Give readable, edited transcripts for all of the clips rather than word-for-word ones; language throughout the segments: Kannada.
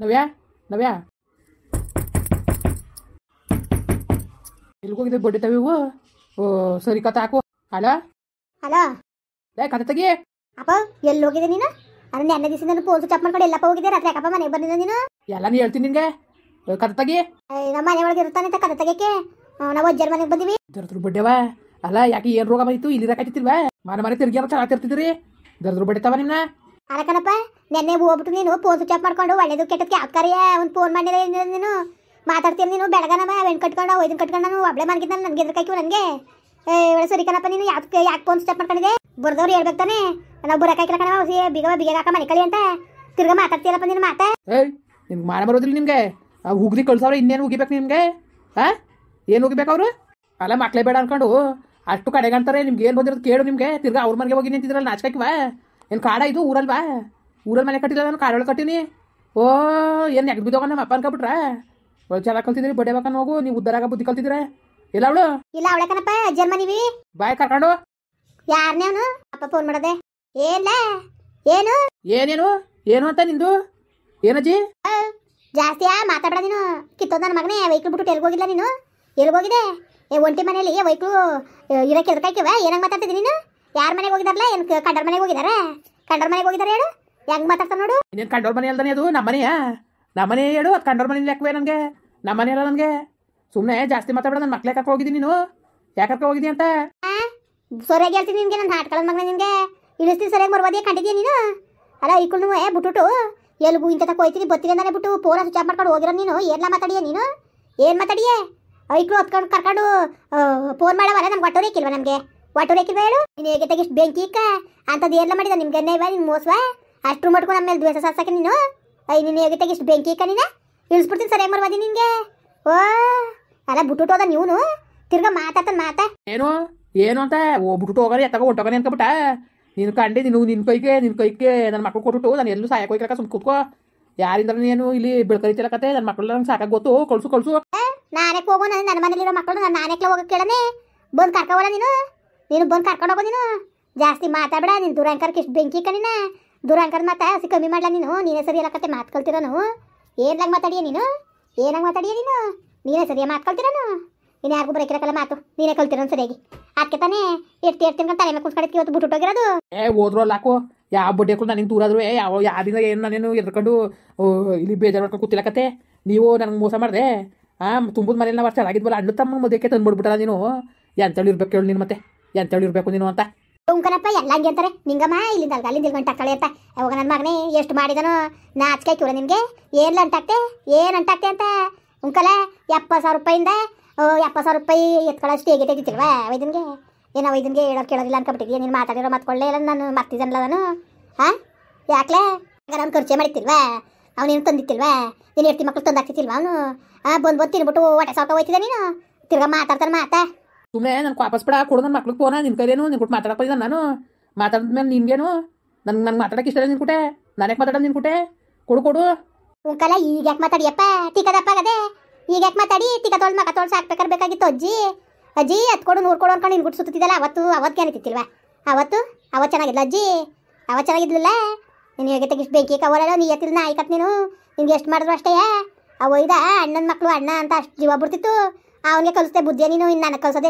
ನವ್ಯಾ ನವ್ಯಾ ಎಲ್ಗೋಗಿದೆ ಬಡ್ಡಿತಾವೆ ಇವು ಓ ಸರಿ ಕತೆ ಹಾಕು ಅಲ್ಲ ಹಲೋ ಲೇ ಕತೆ ತೆಗಿ ಅಪ್ಪ ಎಲ್ಲಿ ಹೋಗಿದೆ ನೀನು ಅದು ನೆನ್ನೆ ದಿವಸದಿಂದ ಫೋನ್ ಸ್ವಿಚ್ ಆಫ್ ಮಾಡ್ಕೊಂಡು ಎಲ್ಲಪ್ಪ ಹೋಗಿದ್ದೆ ರಾತ್ರಿ ಯಾಕಪ್ಪ ಮನೆಗೆ ಬಂದಿದ್ದ ನೀನು ಎಲ್ಲ ನೀ ಹೇಳ್ತೀನಿ ನಿನ್ಗೆ ಕತೆ ತೆಗಿ ನಮ್ಮ ಮನೆ ಒಳಗೆ ಇರ್ತಾನೆ ಅಂತ ಕತೆ ತೆಗಿಯಕ್ಕೆ ನಾವು ಅಜ್ಜರ ಮನೆಗೆ ಬಂದಿವಿ ದರ್ದ್ರ ಬಡ್ಡೆವ ಅಲ್ಲ ಯಾಕೆ ಏನ್ ರೋಗ ಬಂದಿತ್ತು ಇಲ್ಲಿ ಇರಕಾಯ್ತಿಲ್ವಾ ಮನೆ ತಿರ್ಗಿ ಚೆನ್ನಾಗಿರ್ತಿದ್ರಿ ದರ್ದ್ರ ಬಡ್ಡಿತಾವ ನಿನ್ನ ಅರಕನಪ್ಪ ನೆನ್ನೆ ಹೋಗ್ಬಿಟ್ಟು ನೀನು ಫೋನ್ ಸ್ವಿಚ್ ಆಫ್ ಮಾಡ್ಕೊಂಡು ಒಳ್ಳೇದು ಕೆಟ್ಟಕ್ಕೆ ಯಾವ ಕಾರ್ಯ ಒಂದು ಫೋನ್ ಮಾಡಿದ ನೀನು ಮಾತಾಡ್ತೀನಿ ನೀನು ಬೆಳಗನವ ವೆಣ್ ಕಟ್ಕೊಂಡು ಒಯ್ದನ್ ಕಟ್ಕೊಂಡು ನಾನು ಒಬ್ಳೆ ಮನ್ಗಿದ್ದ ನನಗೆ ಎದ್ರ ಕಾಯ್ತು ನನಗೆ ಸರಿ ಕಣಪ್ಪ ನೀನು ಯಾಕೆ ಫೋನ್ ಸ್ವಿಚ್ ಆಫ್ ಮಾಡ್ಕೊಂಡಿದೆ ಬರ್ದವ್ರು ಹೇಳ್ಬೇಕು ತಾನೆ ನಾವು ಬರಕಾಯ್ಕಿಲ್ಲ ಕಣವ ಬಿಗ ಹಾಕ ಮನೆ ಕಳಿ ಅಂತ ತಿರ್ಗಾ ಮಾತಾಡ್ತೀರಪ್ಪ ನೀನು ಮಾತಾ ಏಯ್ ನಿಮ್ಗೆ ಮಾಡ ಬರೋದಿಲ್ಲ ನಿಮ್ಗೆ ಹುಗ್ರಿ ಕಳ್ಸವ್ರೆ ಇನ್ನೇನು ಉಗಿಬೇಕು ನಿಮ್ಗೆ ಏನು ಉಗಿಬೇಕು ಅವರು ಅಲ್ಲ ಮಕ್ಳೇ ಬೇಡ ಅನ್ಕೊಂಡು ಅಷ್ಟು ಕಡೆಗೆ ಅಂತಾರೆ ನಿಮ್ಗೆ ಏನು ಬಂದಿರೋದು ಕೇಳು ನಿಮ್ಗೆ ತಿರ್ಗಾ ಅವ್ರ ಮನೆಗೆ ಹೋಗಿ ನಿಂತಿದ್ರಲ್ಲ ನಾಚ್ಕಾಕಿವ ಏನು ಕಾಡ ಇದು ಊರಲ್ವಾ ಊರಲ್ಲಿ ಮನೆ ಕಟ್ಟಿಲ್ಲ ನಾನು ಕಾಡೊಳಗೆ ಕಟ್ಟಿನಿ ಓ ಏನು ನೆಗದು ಬಿದ್ದೋಗ ನಮ್ಮ ಅಪ್ಪ ಅನ್ಕೊಬಿಟ್ರ ಚೆನ್ನಾಗಿ ಕಲ್ತಿದ್ರಿ ಬಡ್ಡೆ ಬೇಕನ್ನ ಹೋಗು ನೀವು ಉದ್ದಾರಾಗ ಬುದ್ಧಿ ಕಲ್ತಿದ್ರೆ ಇಲ್ಲ ಅವಳು ಇಲ್ಲ ಅವಳೆ ಕಣಪ್ಪ ಅಜ್ಜರ್ ಮನಿವಿ ಬಾಯ್ ಕರ್ಕೊಂಡು ಯಾರನೇ ಅವನು ಅಪ್ಪ ಫೋನ್ ಮಾಡದೆ ಏನ ಏನು ಏನೇನು ಏನು ಅಂತ ನಿಂದು ಏನಜ್ಜಿ ಜಾಸ್ತಿಯಾ ಮಾತಾಡ ನೀನು ಕಿತ್ತೋದ್ ನನ್ನ ಮಗನೇ ವೈಕ್ಳು ಬಿಟ್ಟು ಎಲ್ಗೋಗಿಲ್ಲ ನೀನು ಎಲ್ಗೋಗಿದೆ ಒಂಟಿ ಮನೇಲಿ ವೈಕ್ಳು ಇರಕ್ಕೆ ಎದ್ಕಾಯ್ಕಿವ ಏನಂಗ್ ಮಾತಾಡ್ತಿದ್ದಿ ನೀನು ಯಾರ ಮನೆಗೆ ಹೋಗಿದಾರಲ್ಲ ಏನು ಕಂಡರ್ ಮನೆಗೆ ಹೋಗಿದಾರ ಕಂಡರ್ ಮನೆಗೆ ಹೋಗಿದಾರೆ ಹೇಳು ಹೆಂಗ್ ಮಾತಾಡ್ತಾರ ನೋಡು ಇನ್ನೇನು ಕಂಡೋರ್ ಮನೆ ಅಲ್ದಾನೆ ಅದು ನಮ್ಮನೆಯಾ ನಮ್ಮನೆ ಹೇಳು ಅದು ಕಂಡೋರ್ ಮನೆ ಲೆಕ್ಕವೇ ನನಗೆ ನಮ್ಮನೆ ಅಲ್ಲ ನನಗೆ ಸುಮ್ಮನೆ ಜಾಸ್ತಿ ಮಾತಾಡೋಣ ನನ್ನ ಮಕ್ಳೇ ಕರ್ಕೊ ಹೋಗಿದ್ದೀನಿ ನೀನು ಯಾಕೆ ಕರ್ಕೊ ಹೋಗಿದ್ದಿ ಅಂತ ಸರಿಯಾಗಿ ಹೇಳ್ತೀನಿ ನಿನ್ಗೆ ನನ್ನ ಹಾಟ್ಕೊಳ್ಳೋ ಮಗನ ನಿನ್ಗೆ ಇಳಿಸ್ತೀನಿ ಸರಿಯಾಗಿ ಬರ್ಬೋದೇ ಕಂಡಿದ್ದೀಯ ನೀನು ಅಲ್ಲ ಈಕಳು ಬಿಟ್ಟುಟ್ಟು ಎಲ್ಗೂ ಇಂತ ಹೋಯ್ತೀನಿ ಬತ್ತೀನಿ ಅಂತಾನೆ ಬಿಟ್ಟು ಫೋನ್ ಸ್ವಿಚ್ ಆಫ್ ಮಾಡ್ಕೊಂಡು ಹೋಗಿರೋ ನೀನು ಎಲ್ಲ ಮಾತಾಡಿಯ ನೀನು ಏನು ಮಾತಾಡಿಯೇ ಐಕ್ಳು ಹೊತ್ಕೊಂಡು ಕರ್ಕೊಂಡು ಫೋನ್ ಮಾಡವಲ್ಲ ನಮ್ಗೆ ಒಟ್ಟು ರೇಕಿಲ್ವ ನಮಗೆ ಒಟ್ಟು ರೇಕಿಲ್ವ ಹೇಳು ನೀನು ಹೇಗೆ ತೆಗಿಷ್ಟು ಬೆಂಕಿ ಇಕ್ಕ ಅಂಥದ್ದು ಎಲ್ಲ ಮಾಡಿದ ನಿಮ್ಗೆ ಎಣ್ಣೆ ಇವ ನಿನ್ನ ಮೋಸವ ಅಷ್ಟು ಮಾಡ್ಕೊಂಡು ನಮ್ಮ ಮೇಲೆ ದ್ವೇಷ ಸಾರ್ಸಕ್ಕೆ ನೀನು ನೀನು ಹೇಗೆ ತೆಗಿಷ್ಟು ಬೆಂಕಿ ಇಕ್ಕ ನೀನು ಇಳಿಸ್ಬಿಡ್ತೀನಿ ಸರಿಯಾಗಿ ಬರ್ಬೋದಿ ನಿನಗೆ ಓ ಅಲ್ಲ ಬಿಟ್ಟುಟ್ಟು ಹೋದ ನೀನು ತಿರ್ಗಾ ಮಾತಾಡ್ತಾನೆ ಮಾತಾ ಏನು ಏನು ಅಂತ ಹೋಗ್ಬಿಟ್ಟು ಹೋಗಾರೆ ಎತ್ತಾಗ ಹೊಂಟೋಗಾನೆ ಅನ್ಕೊಬಿಟ್ಟ ನೀನು ಕಂಡೆ ನೀನು ನಿನ್ನ ಕೈಗೆ ನನ್ನ ಮಕ್ಳು ಕೊಟ್ಬಿಟ್ಟು ನಾನು ಎಲ್ಲೂ ಸಾಯಕ್ಕೆ ಹೋಗ್ಲಿಕ್ಕ ಸುಮ್ಮನೆ ಕೂತ್ಕೋ ಯಾರಿಂದ ನೀನು ಇಲ್ಲಿ ಬೆಳ್ಕರಿತಿಲ್ಲ ಕತೆ ನನ್ನ ಮಕ್ಕಳು ನಂಗೆ ಸಾಕಾಗಿ ಗೊತ್ತು ಕಳ್ಸು ನಾನೇ ಹೋಗೋ ನನ್ನ ಮನೇಲಿರೋ ಮಕ್ಕಳು ನಾನು ನಾನೇಕ್ಲ ಹೋಗಕ್ಕೆ ಕೇಳನೆ ಬಂದು ಕರ್ಕೋವಲ್ಲ ನೀನು ಬಂದು ಕರ್ಕೊಂಡು ಹೋಗೋ ನೀನು ಜಾಸ್ತಿ ಮಾತಾಡಬೇಡ ನೀನು ದುರಂಕರ್ಕ್ಕೆ ಇಷ್ಟು ಬೆಂಕಿ ಕಣಿನ ದುರಂಕರ್ ಮಾತಾ ಕಮ್ಮಿ ಮಾಡಲ ನೀನೇ ಸರಿ ಎಲ್ಲ ಕತೆ ಮಾತು ಕಲ್ತಿರೋನು ಏನ್ಲಾಗ ಮಾತಾಡಿಯ ನೀನು ಏನಾಗ ಮಾತಾಡಿಯ ನೀನೇ ಸರಿಯಾಗಿ ಮಾತು ಕಲ್ತಿರೋನು ನೀನು ಯಾರಿಗೂ ಬರಕಿರಕಲ್ಲ ಮಾತು ನೀನೇ ಕಲ್ತಿರೋನು ಸರಿಯಾಗಿ ಅದಕ್ಕೆ ತಾನೇ ಎರ್ತೀನಿ ತಲೆ ಮೇಲೆ ಕುತ್ಕಡಕ್ಕೆ ಇವತ್ತು ಬಿಟ್ಟುಟ್ಟೋಗಿರೋದು ಹೋದ್ರು ಅಲ್ಲ ಹಾಕು ಯಾವ ಬಡ್ಡೆಗಳು ನನಗೆ ದೂರ ಆದ್ರು ಯಾರಿಂದ ಏನು ನಾನೇನು ಎದ್ಕೊಂಡು ಇಲ್ಲಿ ಬೇಜಾರು ಮಾಡ್ಕೊಂಡು ಕೂತಿಲ್ಲಕತ್ತೆ ನೀವು ನನಗೆ ಮೋಸ ಮಾಡಿದೆ ತುಂಬದ ಮನೇಲಿ ನಾವು ಚೆನ್ನಾಗಿದ್ವಲ್ಲ ಅಣ್ಣ ತಮ್ಮ ಮದುವೆಗೆ ತಂದ್ಬಿಡ್ಬಿಟ್ಟಲ್ಲ ನೀನು ಎಂತೇಳಿ ಇರ್ಬೇಕು ಹೇಳು ನೀನು ಮತ್ತೆ ಎಂತೇಳಿ ಇರಬೇಕು ನೀನು ಅಂತ ಉಂಕನಪ್ಪ ಎಲ್ಲ ಹಂಗೆ ಅಂತಾರೆ ನಿಂಗಮ್ಮ ಇಲ್ಲಿಂದ ಅಲ್ಲಿಂದ ಗಂಟೆ ಹಾಕಳಿ ಅಂತ ಅವಾಗ ನನ್ನ ಮಗನೇ ಎಷ್ಟು ಮಾಡಿದನು ನಾಚಿಕೆ ಕಿವ ನಿನಗೆ ಏನು ಅಂಟಾಕ್ತೆ ಏನು ಅಂಟಾಕ್ತೆ ಅಂತ ಉಂಕಲ 70,000 ರೂಪಾಯಿಂದ 70,000 ರೂಪಾಯಿ ಎತ್ಕೊಳ್ಳೋಷ್ಟು ಹೇಗೆ ತೆಗಿತಿಲ್ವಾ ವೈದ್ಯನಿಗೆ ಏನೋ ವೈದ್ಯನಿಗೆ ಹೇಳೋದು ಕೇಳೋದಿಲ್ಲ ಅನ್ಕೊಬಿಟ್ಟಿದ್ಯಾ ನೀನು ಮಾತಾಡಿರೋ ಮಾತ್ಕೊಳ್ಳೇ ಇಲ್ಲ ನಾನು ಮರ್ತಿದ್ದನಲ್ಲ ನಾನು ಯಾಕ್ಲೆ ನಾನು ಖರ್ಚೆ ಮಾಡಿತ್ತಿಲ್ವಾ ಅವನೇನು ತಂದಿತ್ತಿಲ್ವಾ ನೀನು ಹೆಡ್ತಿ ಮಕ್ಳು ತಂದಾಕ್ತಿಲ್ವಾ ಅವನು ಬಂದು ತಿನ್ಬಿಟ್ಟು ಹೊಟ್ಟೆ ಸಾಕ ಹೋಯ್ತಿದ್ದೆ ನೀನು ತಿರ್ಗಾ ಮಾತಾಡ್ತಾನೆ ಮಾತಾ ಸುಮ್ಮನೆ ನಾನು ವಾಪಸ್ ಬಿಡ ಕೊಡು ನನ್ನ ಮಕ್ಳಿಗೆ ಫೋನ ನಿನ್ನ ಕೈಲೇನು ನಿನ್ ಕೊಟ್ಟು ಮಾತಾಡಕ್ಕೆ ನಾನು ಮಾತಾಡಿದ್ಮೇಲೆ ನಿನ್ಗೇನು ನಂಗೆ ಮಾತಾಡೋಕೆ ಇಷ್ಟ ಇಲ್ಲ ನಿನ್ ಕುಟೆ ನಾನೇ ಮಾತಾಡೋದು ನಿನ್ ಕುಟೆ ಕೊಡು ಉಂಕಲ್ಲ ಈಗ ಯಾಕೆ ಮಾತಾಡಿಯಪ್ಪ ತಿಕ್ಕದಪ್ಪ ಆಗದೆ ಈಗ ಯಾಕೆ ಮಾತಾಡಿ ತಿಕ್ಕ ತೊಳ್ದು ಮಕ ತೊಳ್ದು ಸಾಕ್ಬೇಕಾದ್ರೆ ಬೇಕಾಗಿತ್ತು ಅಜ್ಜಿ ಅದು ಕೊಡು 100 ಕೊಡು ಅನ್ಕೊಂಡು ನಿನ್ಗುಟ್ಟು ಸುತ್ತಿದ್ದಲ್ಲ ಅವತ್ತು ಏನಿತ್ತಿಲ್ವಾ ಅವತ್ತು ಚೆನ್ನಾಗಿದ್ಲ ಅಜ್ಜಿ ಅವತ್ತು ಚೆನ್ನಾಗಿದ್ಲಿಲ್ಲ ನೀನು ಹೇಗೆ ತೆಗಿಷ್ಟು ಬೆಂಕಿ ಕವರಲ್ಲ ನೀ ಎತ್ತಿದ ನಾಯಿ ಕತ್ ನೀನು ನಿನ್ಗೆ ಎಷ್ಟು ಮಾಡಿದ್ರು ಅಷ್ಟೇ ಒಯ್ದ ಅಣ್ಣನ ಮಕ್ಕಳು ಅಣ್ಣ ಅಂತ ಅಷ್ಟು ಜೀವ ಬಿಡ್ತಿತ್ತು ಅವನಿಗೆ ಕಲಿಸ್ದೆ ಬುದ್ಧಿಯ ನೀನು ಇನ್ನು ನನಗೆ ಕಲ್ಸೋದು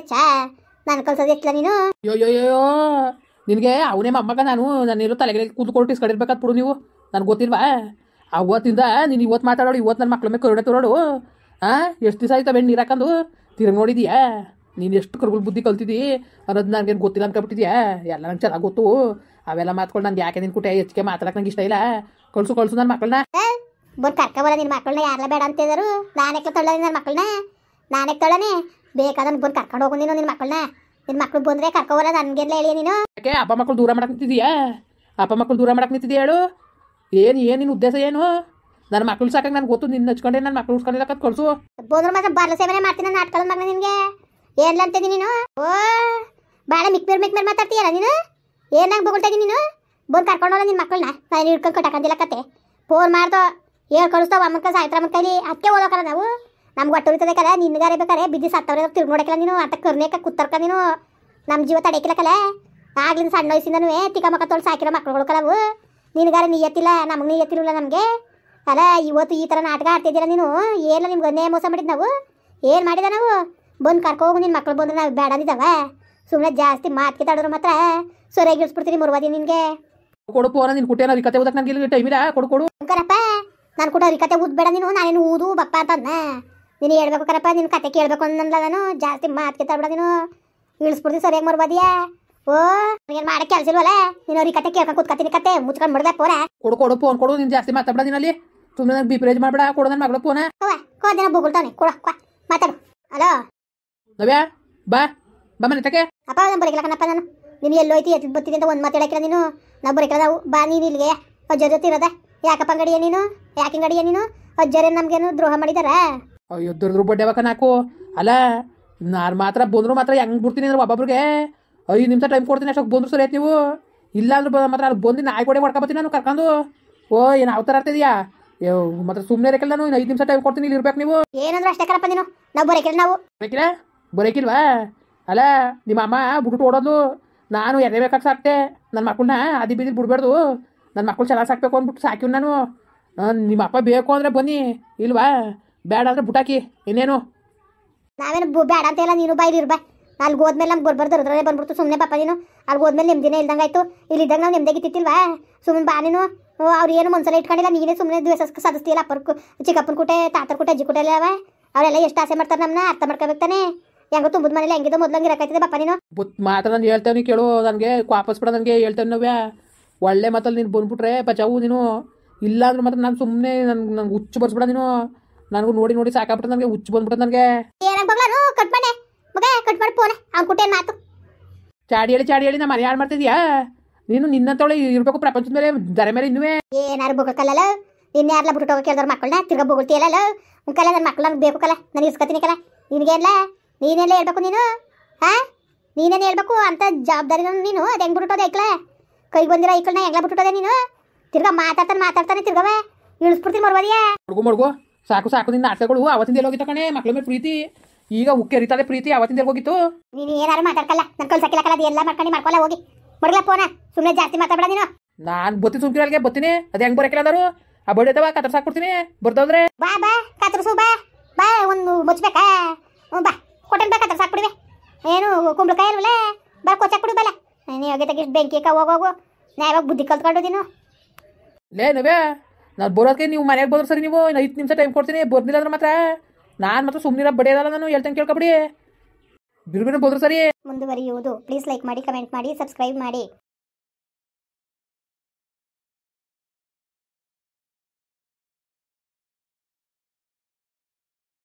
ಹೆಚ್ಚಿಲ್ಲ ನೀನು ಅಯ್ಯೋ ನಿನಗೆ ಅವನೇ ಮೊಮ್ಮಗ ನಾನೇನು ತಲೆಗೆ ಕೂತ್ಕೊಂಡು ಇಸ್ಕೊಂಡಿರ್ಬೇಕಾದ್ ಬಿಡು ನೀವು ನನಗೆ ಗೊತ್ತಿಲ್ವಾ ಅವತ್ತಿಂದ ನೀನು ಇವತ್ತು ಮಾತಾಡೋಳು ಇವತ್ತು ನನ್ನ ಮಕ್ಳ ಮೇಲೆ ಕರುಣೆ ತೋರೋಳು ಎಷ್ಟು ದಿವಸ ಆಯ್ತು ನೀರು ಹಾಕೊಂಡು ತಿರುಗಿ ನೋಡಿದ್ಯಾ ನೀನು ಎಷ್ಟು ಕರ್ಗುಲ್ ಬುದ್ಧಿ ಕಲ್ತಿದ್ದಿ ಅನ್ನೋದು ನನಗೇನು ಗೊತ್ತಿಲ್ಲ ಅನ್ಕೊಬಿಟ್ಟಿದ್ಯಾ ಎಲ್ಲ ನಂಗೆ ಚೆನ್ನಾಗಿ ಗೊತ್ತು ಅವೆಲ್ಲ ಮಾತ್ಕೊಂಡು ನಂಗೆ ಯಾಕೆ ನಿನ್ನ ಕುಟೆ ಹೆಚ್ಚಿಗೆ ಮಾತಾಡಕ್ಕೆ ನಂಗೆ ಇಷ್ಟ ಇಲ್ಲ ಕಳ್ಸು ನನ್ನ ಮಕ್ಕಳನ್ನ ಬಂದು ಕರ್ಕೊಬಲ್ಲ ನಿನ್ನ ಮಕ್ಕಳನ್ನ ಯಾರೆಲ್ಲ ಬೇಡ ಅಂತಿದ್ರು ನಾನೇ ತೊಳ್ಳ ನನ್ನ ಮಕ್ಕಳನ್ನ ನಾನೇ ತೊಳ್ಳನೆ ಬೇಕಾದ್ರೆ ಬಂದು ಕರ್ಕೊಂಡು ಹೋಗು ನೀನು ನಿನ್ನ ಮಕ್ಕಳು ಬಂದರೆ ಕರ್ಕೊಬಲ್ಲ ನನಗೆಲ್ಲ ಹೇಳಿ ನೀನು ಯಾಕೆ ಅಪ್ಪ ಮಕ್ಕಳು ದೂರ ಮಾಡಕ್ಕೆ ನಿಂತಿದ್ಯಾ ಹೇಳು ಏನು ನಿನ್ನ ಉದ್ದೇಶ ಏನು ನನ್ನ ಮಕ್ಕಳು ಸಾಕಾಗ ನನಗೆ ಗೊತ್ತು ನಿನ್ನ ಹಚ್ಕೊಂಡೆ ನನ್ನ ಮಕ್ಕಳು ಉಡ್ಸ್ಕೊಂಡಿರಕ್ಕ ಕಳ್ಸು ಬಂದ್ರೆ ಮಾತ್ರ ಬಾರ್ಲ ಸೇವನೆ ಮಾಡ್ತೀನಿ ನಾನು ನಾಟ್ಕೊಳ್ಳೋ ಮಗನ ನಿನಗೆ ಏನ್ಲ ಅಂತಿದ್ದಿ ನೀನು ಓ ಭಾಳ ಮಿಕ್ಮೇರ್ ಮಾತಾಡ್ತೀಯಲ್ಲ ನೀನು ಏನಾಗ ಬೊಗಳ್ತಾ ಇದ್ದೀನಿ ನೀನು ಬಂದು ಕರ್ಕೊಂಡು ಹೋಗ ನಿನ್ನ ಮಕ್ಕಳನ್ನ ನಾನು ಹಿಡ್ಕೊಂಡು ಕಟ್ಟಕಂದಿಲ್ಲ ಕತೆ ಫೋನ್ ಮಾಡ್ದೋ ಹೇಳಿ ಕಳಿಸ್ತಾವ ಅಮ್ಮನ ಸಾಯ್ತಾರ ಕೈಲಿ ಅದಕ್ಕೆ ಓದೋಕಲ್ಲ ನಾವು ನಮ್ಗೆ ಒಟ್ಟು ಉಳಿತದೆ ಕಲ ನಿನ್ಗಾರೆ ಬೇಕಾರೆ ಬಿದ್ದು ಸತ್ತವ್ರೆ ತಿರ್ಗಿ ನೋಡಕ್ಕಿಲ್ಲ ನೀನು ಅಂತ ಕರ್ನೇಕ ಕುತ್ತರ್ಕ ನೀನು ನಮ್ಮ ಜೀವ ತಡೆಯಕ್ಕಿಲ್ಲಕಲ್ಲ ಆಗ್ಲಿಂದ ಸಣ್ಣ ವಯಸ್ಸಿಂದನೂ ತಿಕ್ಕ ಮಕ್ಕ ತೊಳ್ದು ಸಾಕಿರೋ ಮಕ್ಕಳುಗಳು ಕಲವು ನಿನಗಾರೆ ನೀಯತ್ತಿಲ್ಲ ನಮಗೆ ನೀಯತ್ತಿರಲಿಲ್ಲ ನಮಗೆ ಅಲ್ಲ ಇವತ್ತು ಈ ಥರ ನಾಟಕ ಆಡ್ತಿದ್ದೀರ ನೀನು. ಏನ ನಿಮ್ಗೆ ಅನ್ಯಾಯ ಮೋಸ ಮಾಡಿದ್ ನಾವು? ಏನು ಮಾಡಿದ ನಾವು? ಬಂದು ಕರ್ಕೋಗು ನಿನ್ನ ಮಕ್ಳು ಬಂದ್ರೆ ನಾವು ಬೇಡ ಅಂದಿದ್ದಾವ. ಸುಮ್ಮನೆ ಜಾಸ್ತಿ ಮಾತು ತಾಡಿದ್ರು ಮಾತ್ರ ಸರಿಯಾಗಿ ಇಳಿಸ್ಬಿಡ್ತೀನಿ ಮುರ್ವಾದಿ ನಿನಗೆ. ಕೊಡು ಫೋನ ನಿನ್ ಕುಟ್ಟೇನ ಕತೆ ಓದಕ್ಕೆ ನನಗೆ ಇಲ್ಲಿ ಟೈಮ್ ಇಲ್ಲ. ಕೊಡು ಕೊಡು ಕರಪ್ಪ, ನಾನು ಕೂಡ ಕತೆ ಊದ್ಬೇಡ ನೀನು. ನಾನೇನು ಊದು ಬಪ್ಪ ಅಂತಂದ. ನೀನು ಹೇಳ್ಬೇಕು ಕರಪ್ಪ, ನಿನ್ನ ಕತೆ ಕೇಳಬೇಕು ಅನ್ನಲ್ಲ ನಾನು. ಜಾಸ್ತಿ ಮಾತು ತಾಡ್ಬೇಡ ನೀನು, ಇಳಿಸ್ಬಿಡ್ತೀನಿ ಸರಿಯಾಗಿ ಮುರ್ವಾದಿಯಾ. ಓ ಏನು ಮಾಡಕ್ಕೆ ಕೆಲಸ ಇಲ್ವಲ್ಲ ನೀನು. ಅವ್ರಿಗೆ ಕತೆ ಕೇಳ್ಕೊಂಡು ಕೂತ್ಕತ್ತೀನಿ, ಕತೆ ಮುಚ್ಕೊಂಡು ಮಾಡ್ದೆ ಫೋನ. ಕೊಡು ಕೊಡು ಫೋನ್ ಕೊಡು. ನೀನು ಜಾಸ್ತಿ ಮಾತಾಡ್ಬೇಡ ನೀನಲ್ಲಿ. ಸುಮ್ಮನೆ ನನಗೆ ಬಿಪ್ರೇಜ್ ಮಾಡಬೇಡ. ಕೊಡು ನನ್ನ ಮಗಳ ಫೋನ. ಕೋದಿನ ಬೊಗಳ್ತಾನೆ. ಕೊಡ ಮಾತಾಡು. ಹಲೋ ನವ್ಯಾ, ಬಾ ಬಾ ಮನೆ ತಕ್ಕೆ. ಅಪ್ಪ ನಾನು ಬರೀಕಲ್ಲ ಕಣಪ್ಪ. ನಾನು ನೀನು ಎಲ್ಲೋಯ್ತಿ ಎಲ್ಲಿ ಬರ್ತೀನಿ ಅಂತ ಒಂದು ಮಾತಾಡಕ್ಕಿಲ್ಲ ನೀನು. ನಾವು ಬರೀಕಲ್ಲ ನಾವು. ಬಾ ನೀನು ಇಲ್ಲಿಗೆ. ಅಜ್ಜರ ಜೊತೆ ಇರೋದ ಯಾಕಪ್ಪ ಗಡಿಯ ನೀನು? ಯಾಕೆ ಗಡಿಯ ನೀನು? ಅಜ್ಜರೇ ನಮ್ಗೇನು ದ್ರೋಹ ಮಾಡಿದಾರ? ಅಯ್ಯೋ ದುರ್ದ್ರು ಬಡ್ಡೆ ಬಕ್ಕ ನಾಕು. ಅಲ್ಲ ನಾನು ಮಾತ್ರ ಬಂದ್ರು ಮಾತ್ರ ಹೆಂಗೆ ಬಿಡ್ತೀನಿ ಅಂದ್ರೆ ಒಬ್ಬೊಬ್ರಿಗೆ 5 ನಿಮಿಷ ಟೈಮ್ ಕೊಡ್ತೀನಿ. ಅಷ್ಟೊಂದು ಬಂದ್ರು ಸರಿ ಆಯ್ತು ನೀವು. ಇಲ್ಲ ಅಂದ್ರೆ ಮಾತ್ರ ಅಲ್ಲಿ ಬಂದು ನಾಯಿ ಕೊಡೆ ಹೊಡ್ಕೊಬತ್ತೀನಿ ನಾನು ಕರ್ಕೊಂಡು. ಓ ಏನು ಯಾವ ಥರ ಆಗ್ತಿದ್ಯಾ? ಮಾತ್ರ ಸುಮ್ಮನೆ ಇರಕ್ಕಿಲ್ಲ. ನಾನು 5 ನಿಮಿಷ ಟೈಮ್ ಕೊಡ್ತೀನಿ. ಇಲ್ಲಿ ಇರ್ಬೇಕು ನೀವು. ಏನಂದ್ರೆ ಅಷ್ಟೇ ಕಣಪ್ಪ ನೀನು. ನಾವು ಬರೀಕಿಲ್ಲ ನಾವು. ಬರೋಕಿಲ್ವಾ? ಅಲ್ಲ ನಿಮ್ಮ ಅಮ್ಮ ಬಿಟ್ಬಿಟ್ಟು ಓಡೋದು. ನಾನು ಎದೆ ಬೇಕಾಗಿ ಸಾಕ್ತೆ ನನ್ನ ಮಕ್ಕಳನ್ನ. ಅದಿ ಬೀದಿ ಬಿಡ್ಬಾರ್ದು. ನನ್ನ ಮಕ್ಕಳು ಚೆನ್ನಾಗಿ ಸಾಕ್ಬೇಕು ಅಂದ್ಬಿಟ್ಟು ಸಾಕಿವ್ ನಾನು. ನಿಮ್ಮ ಅಪ್ಪ ಬೇಕು ಅಂದರೆ ಬನ್ನಿ, ಇಲ್ವಾ ಬೇಡ ಅಂದರೆ ಬುಟಾಕಿ. ಇನ್ನೇನು ನಾವೇನು ಬೇಡ ಅಂತ ಇಲ್ಲ. ನೀನು ಬಾಯಿಲಿ ಇರ್ಬಾ. ಅಲ್ಲಿಗೆ ಹೋದ್ಮೇಲೆ ನಮ್ಗೆ ಬರ್ಬಾರ್ದು. ಅದ್ರಲ್ಲೇ ಬಂದ್ಬಿಡ್ತು ಸುಮ್ಮನೆ ಪಾಪ ನೀನು. ಅಲ್ಲಿಗೆ ಹೋದ್ಮೇಲೆ ನೆಮ್ಮದಿನೇ ಇಲ್ದಂಗೆ ಆಯಿತು. ಇಲ್ಲಿದ್ದಾಗ ನಾವು ನೆಮ್ಮದಿಗಿತ್ತಿಲ್ವಾ? ಸುಮ್ಮನೆ ಬಾ ನೀನು. ಅವ್ರು ಏನು ಮನ್ಸಲ್ಲ ಇಟ್ಕೊಂಡಿಲ್ಲ. ನೀನೇ ಸುಮ್ಮನೆ ದ್ವೇಷ ಸದಿಸ್ತೀಯಲ್ಲ. ಅಪ್ಪರ ಚಿಕ್ಕಪ್ಪನ ಕುಟೆ, ತಾತರ ಕುಟೆ, ಅಜ್ಜಿ ಕುಟೆ ಎಲ್ಲ ಅವರೆಲ್ಲ ಎಷ್ಟು ಆಸೆ ಮಾಡ್ತಾರೆ ನಮ್ಮನ್ನ. ಅರ್ಥ ಮಾಡ್ಕೋಬೇಕು ತಾನೆ. ಹೆಂಗೋ ತುಂಬದ ಮನೇಲಿ ಹೆಂಗಿದೋ ಮೊದ್ಲಂಗೆ ಇರಕಾಯ್ತದೆ ಬಾಪ ನೀನು. ಮಾತ್ರ ನಾನು ಹೇಳ್ತೇವೆ ಕೇಳು. ನನಗೆ ವಾಪಸ್ ಬಿಡ. ನನಗೆ ಹೇಳ್ತೇವೆ ನಾವ್ಯಾ. ಒಳ್ಳೆ ಮಾತಲ್ಲಿ ನೀನು ಬಂದ್ಬಿಟ್ರೆ ಬಚಾವು ನೀನು. ಇಲ್ಲ ಅಂದ್ರೆ ಮಾತ್ರ ನಾನು ಸುಮ್ಮನೆ ನಂಗೆ ಹುಚ್ಚು ಬರ್ಸ್ಬಿಡ ನೀನು. ನನಗೂ ನೋಡಿ ನೋಡಿ ಸಾಕಾಗ್ಬಿಟ್ಟು ನನಗೆ ಹುಚ್ಚು ಬಂದ್ಬಿಟ್ಟು ನನಗೆ. ಏನಾಗ್ಬೋಗ್ಲಾನು ಕಟ್ ಮಾಡಿ ಮಗ, ಕಟ್ ಮಾಡಿ ಫೋನ್. ಅವ್ನು ಕುಟೇನು ಮಾತು ಚಾಡಿ ಹೇಳಿ ನಾ ಮನೆ ಹಾಳು ಮಾಡ್ತಿದ್ಯಾ ನೀನು? ನಿನ್ನಂತವಳೆ ಇರಬೇಕು ಪ್ರಪಂಚದ ಮೇಲೆ, ದರೆ ಮೇಲೆ ಇನ್ನುವೇ. ಏನಾರು ಬೊಗಳ್ಕಲ್ಲ. ನಿನ್ನೆ ಯಾರಲ್ಲ ಬಿಟ್ಟು ಹೋಗೋ ಕೇಳಿದವ್ರ ಮಕ್ಕಳನ್ನ ತಿರ್ಗಾ ಬೊಗಳ್ತೀಯಲ್ಲ. ಉಂಕಲ್ಲ ನನ್ನ ಮಕ್ಕಳು ನಂಗೆ ಬೇಕು ಕಲ್ಲ. ನಾನು ಇಸ್ಕೊತೀನಿ ಕಲ್ಲ. ನಿನಗೇನಲ್ಲ ನೀನೆಲ್ಲ ಹೇಳ್ಬೇಕು ನೀನು. ನೀನೇನು ಹೇಳ್ಬೇಕು ಅಂತ ಜವಾಬ್ದಾರಿ ನೀನು. ಅದು ಹೆಂಗೆ ಬಿಟ್ಟೋದೆ ಐಕ್ಲ? ಕೈಗೆ ಬಂದಿರೋ ಐಕ್ಳನ್ನ ಹೆಂಗ್ಲ ಬಿಟ್ಟೋದೆ ನೀನು? ತಿರ್ಗಾ ಮಾತಾಡ್ತಾನೆ ತಿರ್ಗವ ಇಳಿಸ್ಬಿಡ್ತೀನಿ ಮರ್ವಾದಿಯಾ. ಮಡ್ಗು ಸಾಕು ನಿನ್ನ ನಾಟಕಗಳು. ಅವತ್ತಿಂದ ಹೋಗಿತ್ತು ಕಣೆ ಮಕ್ಳ ಮೇಲೆ ಪ್ರೀತಿ. ಈಗ ಉಕ್ಕೆ ಹರಿತಾಳೆ ಪ್ರೀತಿ. ಅವತ್ತಿಂದ ಹೋಗಿತ್ತು. ನೀನು ಏನಾರು ಮಾತಾಡ್ಕಲ್ಲ. ನನ್ನ ಕಲ್ಸಕ್ಕಿಲ್ಲ ಕಲ್ಲ. ಅದು ಎಲ್ಲ ಮಾಡ್ಕೊಲ್ಲ ಹೋಗಿ ಮಡ್ಗಲ ಫೋನ. ಸುಮ್ಮನೆ ಜಾಸ್ತಿ ಮಾತಾಡ್ಬೇಡ ನೀನು. ನಾನು ಬತ್ತಿ ಸುಮ್ಕಿರಲ್ಗೆ ಬತ್ತೀನಿ. ಅದು ಹೆಂಗೆ ಬರೋಕಿಲ್ಲದಾರು ಆ ಬಡಿಯದವ ಕತ್ರ ಸಾಕ್ಬಿಡ್ತೀನಿ ಬರ್ದೋದ್ರೆ. ಬಾ ಕತ್ರಸು ಬಾ ಒಂದು ಮುಚ್ಬೇಕಾ? ಬಾ ಕೊಟ್ಟನ್ ಬಾ ಕತ್ರ ಸಾಕ್ಬಿಡಿವೆ. ಏನು ಕುಂಬಳಕಾಯಿ ಅಲ್ವಲ್ಲ? ಬಾ ಕೊಚ್ಚಾಕ್ಬಿಡು ಬಲ್ಲ. ನೀನು ಹೋಗಿ ತೆಗಿಸ್ ಬೆಂಕಿ ಹೋಗು. ನಾ ಯಾವಾಗ ಬುದ್ಧಿ ಕಲ್ತ್ಕೊಂಡು ನೀನು. ಲೇ ನವ್ಯಾ, ನಾನು ಬರೋದಕ್ಕೆ ನೀವು ಮನೆಗೆ ಬಂದ್ರು ಸರಿ. ನೀವು 5 ನಿಮಿಷ ಟೈಮ್ ಕೊಡ್ತೀನಿ. ಬರ್ನಿಲ್ಲ ಅಂದ್ರೆ ಮಾತ್ರ ನಾನು ಮಾತ್ರ ಸುಮ್ಮನಿರ ಬಡಿಯೋದಲ್ಲ. ನಾನು ಹೇಳ್ತೇನೆ ಕೇಳ್ಕೊಬಿಡಿ. ಬಿರುಬಿರು ಬಂದ್ರು ಸರಿ. ಮುಂದುವರಿಯುವುದು. ಪ್ಲೀಸ್ ಲೈಕ್ ಮಾಡಿ, ಕಮೆಂಟ್ ಮಾಡಿ, ಸಬ್ಸ್ಕ್ರೈಬ್ ಮಾಡಿ.